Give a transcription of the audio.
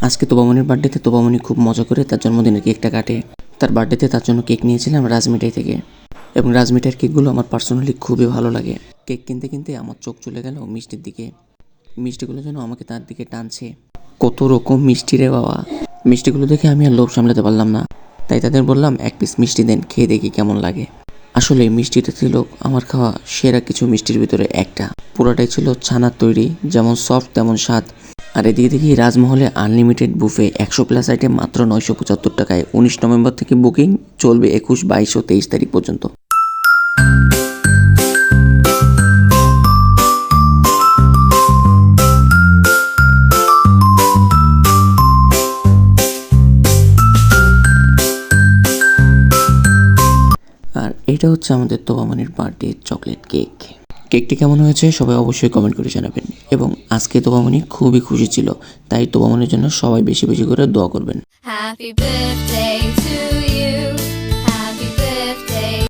আজকে তোবামনির বার্থডেতে তোবামনি খুব মজা করে তার জন্মদিনের কেকটা কাটে। তার বার্থডেতে তার জন্য কেক নিয়েছিলাম রাজমিঠাই থেকে, এবং রাজমিঠাইয়ের কেকগুলো আমার পার্সোনালি খুবই ভালো লাগে। কেক কিনতে কিনতে আমার চোখ চলে গেল মিষ্টির দিকে। মিষ্টিগুলো যেন আমাকে তার দিকে টানছে। কত রকম মিষ্টি রে বাবা! মিষ্টিগুলো দেখে আমি আর লোভ সামলাতে পারলাম না, তাই তাদের বললাম 1 পিস মিষ্টি দেন, খেয়ে দেখি কেমন লাগে। আসলে মিষ্টিটা ছিল আমার খাওয়া সেরা কিছু মিষ্টির ভিতরে একটা। পুরোটাই ছিল ছানার তৈরি, যেমন সফট তেমন স্বাদ। আর এদিকে দেখি রাজমহলে আনলিমিটেড বুফে 100+ আইটেম মাত্র 975 টাকায়। 19 নভেম্বর থেকে বুকিং, চলবে 21, 22 ও 23 তারিখ পর্যন্ত। আর এটা হচ্ছে আমাদের তোবামনির বার্থডে চকলেট কেক। কেকটি কেমন হয়েছে সবাই অবশ্যই কমেন্ট করে জানাবেন। এবং আজকে তোবামনি খুবই খুশি ছিল, তাই তোবামনির জন্য সবাই বেশি বেশি করে দোয়া করবেন। Happy birthday to you.